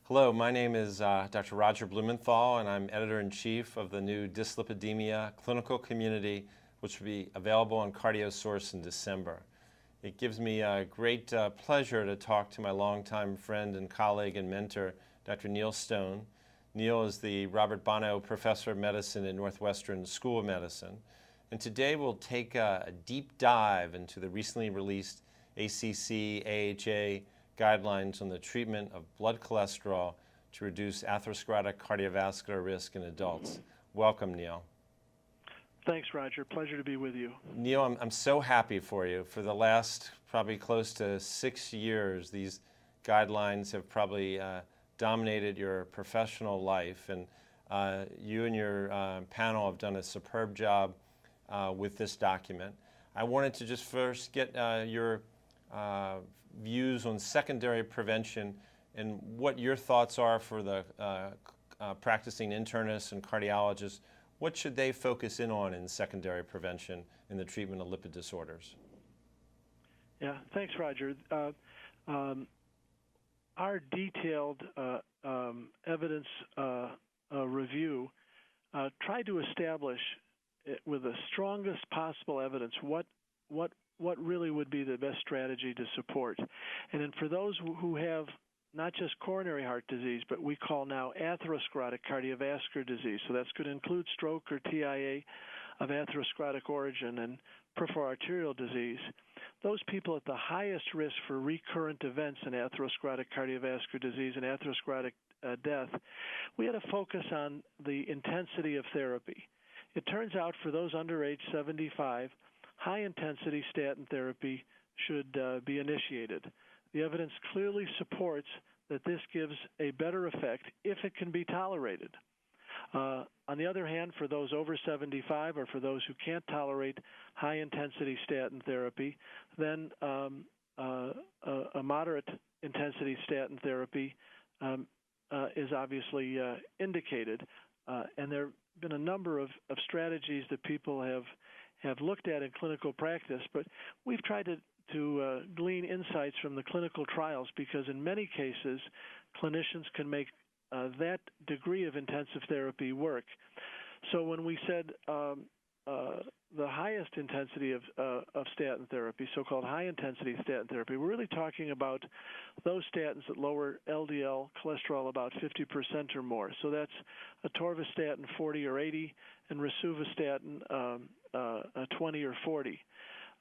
Hello, my name is Dr. Roger Blumenthal, and I'm editor-in-chief of the new Dyslipidemia Clinical Community, which will be available on CardioSource in December. It gives me a great pleasure to talk to my longtime friend and colleague and mentor, Dr. Neil Stone. Neil is the Robert Bonneau Professor of Medicine at Northwestern School of Medicine. And today we'll take a deep dive into the recently released ACC/AHA guidelines on the treatment of blood cholesterol to reduce atherosclerotic cardiovascular risk in adults. Welcome, Neil. Thanks, Roger. Pleasure to be with you. Neil, I'm so happy for you. For the last probably close to 6 years, these guidelines have probably dominated your professional life, and you and your panel have done a superb job with this document. I wanted to just first get your views on secondary prevention and what your thoughts are for the practicing internists and cardiologists. What should they focus in on in secondary prevention in the treatment of lipid disorders? Yeah, thanks, Roger. Our detailed evidence review tried to establish with the strongest possible evidence what really would be the best strategy to support. And then for those who have not just coronary heart disease, but we call now atherosclerotic cardiovascular disease, so that's going to include stroke or TIA of atherosclerotic origin and peripheral arterial disease, those people at the highest risk for recurrent events in atherosclerotic cardiovascular disease and atherosclerotic death, we had to focus on the intensity of therapy. It turns out for those under age 75, high-intensity statin therapy should be initiated. The evidence clearly supports that this gives a better effect if it can be tolerated. On the other hand, for those over 75 or for those who can't tolerate high-intensity statin therapy, then a moderate-intensity statin therapy is obviously indicated. And there have been a number of strategies that people have looked at in clinical practice, but we've tried to glean insights from the clinical trials because in many cases, clinicians can make that degree of intensive therapy work. So when we said the highest intensity of statin therapy, so-called high-intensity statin therapy, we're really talking about those statins that lower LDL cholesterol about 50% or more. So that's atorvastatin 40 or 80 and rosuvastatin 20 or 40.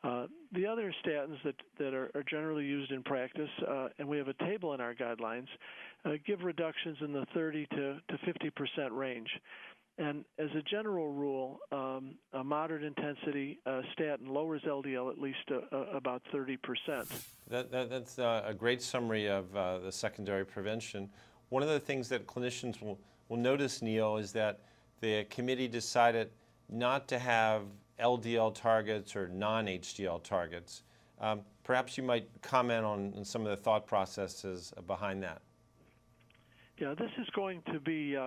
The other statins that are generally used in practice, and we have a table in our guidelines, give reductions in the 30 to 50% range. And as a general rule, a moderate intensity statin lowers LDL at least about 30%. That's a great summary of the secondary prevention. One of the things that clinicians will notice, Neil, is that the committee decided not to have LDL targets or non-HDL targets. Perhaps you might comment on some of the thought processes behind that. Yeah, this is going to be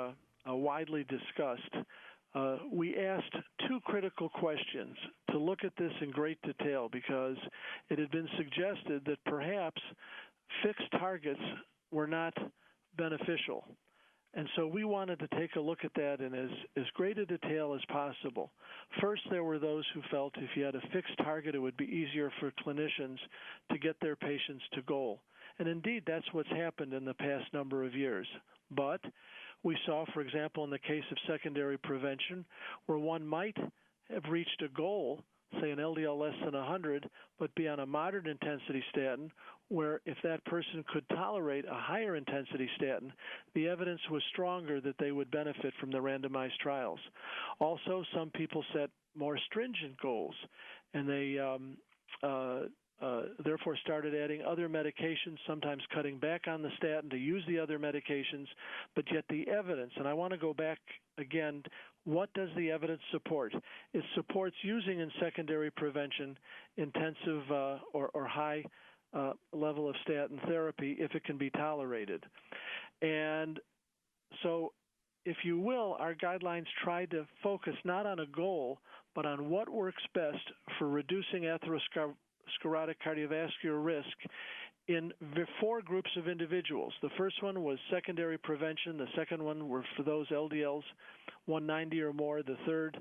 widely discussed. We asked two critical questions to look at this in great detail because it had been suggested that perhaps fixed targets were not beneficial. And so we wanted to take a look at that in as great a detail as possible. First, there were those who felt if you had a fixed target, it would be easier for clinicians to get their patients to goal. And indeed, that's what's happened in the past number of years. But we saw, for example, in the case of secondary prevention, where one might have reached a goal, say an LDL less than 100, but be on a moderate intensity statin, where if that person could tolerate a higher intensity statin, the evidence was stronger that they would benefit from the randomized trials. Also, some people set more stringent goals, and they therefore started adding other medications, sometimes cutting back on the statin to use the other medications, but yet the evidence, and I want to go back again, what does the evidence support? It supports using in secondary prevention intensive or high level of statin therapy if it can be tolerated. And so, if you will, our guidelines tried to focus not on a goal, but on what works best for reducing atherosclerotic cardiovascular risk in 4 groups of individuals. The first one was secondary prevention. The second one were for those LDLs 190 or more. The third,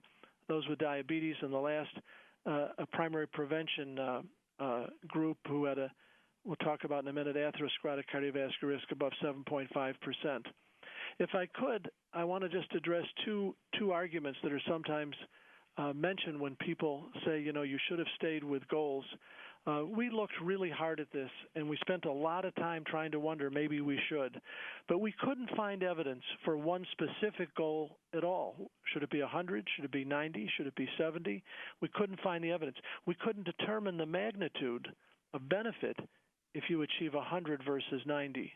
those with diabetes. And the last, a primary prevention group who had we'll talk about in a minute, atherosclerotic cardiovascular risk above 7.5%. If I could, I want to just address two arguments that are sometimes mentioned when people say, you should have stayed with goals. We looked really hard at this, and we spent a lot of time trying to wonder maybe we should. But we couldn't find evidence for one specific goal at all. Should it be 100? Should it be 90? Should it be 70? We couldn't find the evidence. We couldn't determine the magnitude of benefit if you achieve 100 versus 90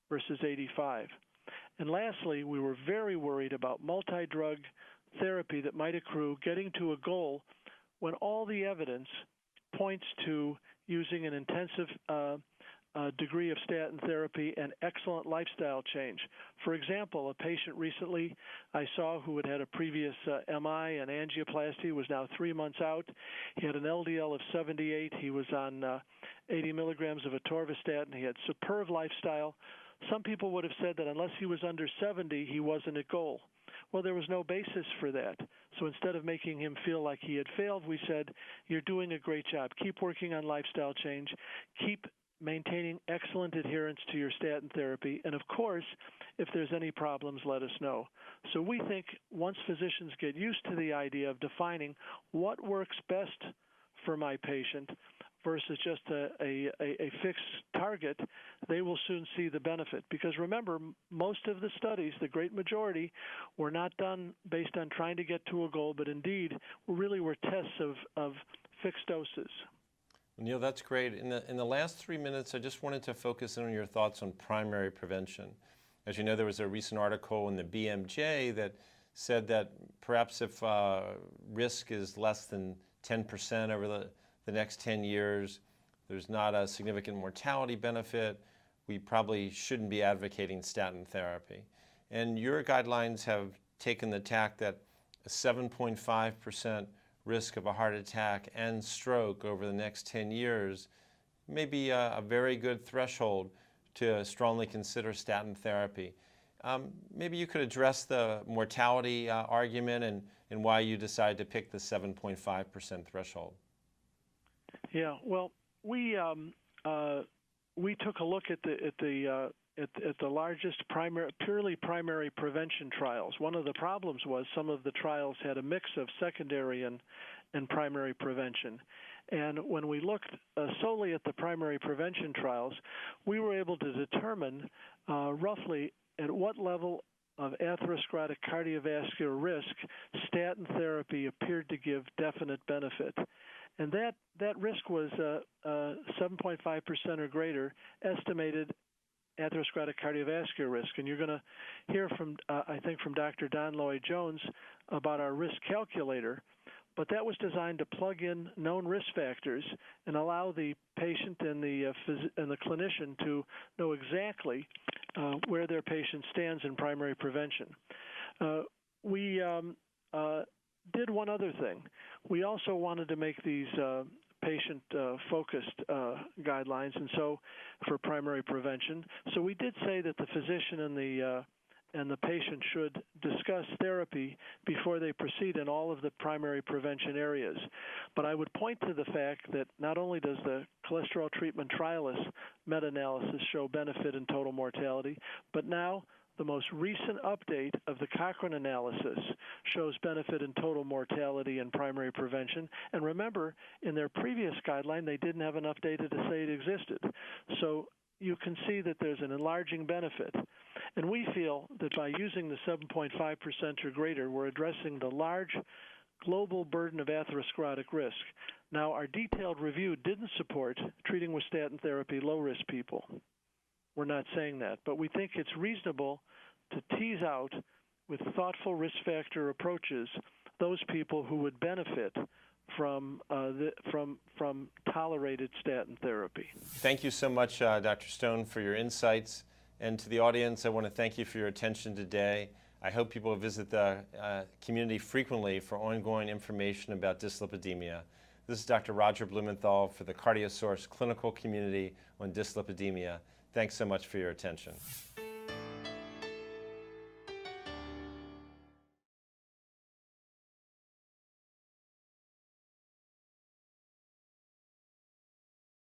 versus 85. And lastly, we were very worried about multi-drug therapy that might accrue getting to a goal when all the evidence points to using an intensive degree of statin therapy and excellent lifestyle change. For example, a patient recently I saw who had a previous MI and angioplasty, was now 3 months out. He had an LDL of 78. He was on 80 milligrams of atorvastatin. He had superb lifestyle. Some people would have said that unless he was under 70, he wasn't at goal. Well, there was no basis for that. So instead of making him feel like he had failed, we said, you're doing a great job. Keep working on lifestyle change. Keep maintaining excellent adherence to your statin therapy. And of course, if there's any problems, let us know. So we think once physicians get used to the idea of defining what works best for my patient versus just a fixed target, they will soon see the benefit. Because remember, most of the studies, the great majority, were not done based on trying to get to a goal, but indeed really were tests of fixed doses. Neil, that's great. In the last 3 minutes, I just wanted to focus in on your thoughts on primary prevention. As you know, there was a recent article in the BMJ that said that perhaps if risk is less than 10% over the next 10 years, there's not a significant mortality benefit, we probably shouldn't be advocating statin therapy. And your guidelines have taken the tack that a 7.5% risk of a heart attack and stroke over the next 10 years may be a very good threshold to strongly consider statin therapy. Maybe you could address the mortality argument and why you decided to pick the 7.5% threshold. Yeah, well, we took a look at the largest purely primary prevention trials. One of the problems was some of the trials had a mix of secondary and primary prevention. And when we looked solely at the primary prevention trials, we were able to determine roughly at what level of atherosclerotic cardiovascular risk statin therapy appeared to give definite benefit. And that risk was 7.5% or greater estimated atherosclerotic cardiovascular risk. And you're going to hear from, I think, from Dr. Don Lloyd-Jones about our risk calculator. But that was designed to plug in known risk factors and allow the patient and the clinician to know exactly where their patient stands in primary prevention. We did one other thing. We also wanted to make these patient-focused guidelines, and so for primary prevention. So we did say that the physician and the patient should discuss therapy before they proceed in all of the primary prevention areas. But I would point to the fact that not only does the cholesterol treatment trialist meta-analysis show benefit in total mortality, but now the most recent update of the Cochrane analysis shows benefit in total mortality and primary prevention. And remember, in their previous guideline, they didn't have enough data to say it existed. So you can see that there's an enlarging benefit. And we feel that by using the 7.5% or greater, we're addressing the large global burden of atherosclerotic risk. Now, our detailed review didn't support treating with statin therapy low-risk people. We're not saying that, but we think it's reasonable to tease out with thoughtful risk factor approaches those people who would benefit from tolerated statin therapy. Thank you so much, Dr. Stone, for your insights. And to the audience, I want to thank you for your attention today. I hope people visit the community frequently for ongoing information about dyslipidemia. This is Dr. Roger Blumenthal for the CardioSource Clinical Community on Dyslipidemia. Thanks so much for your attention.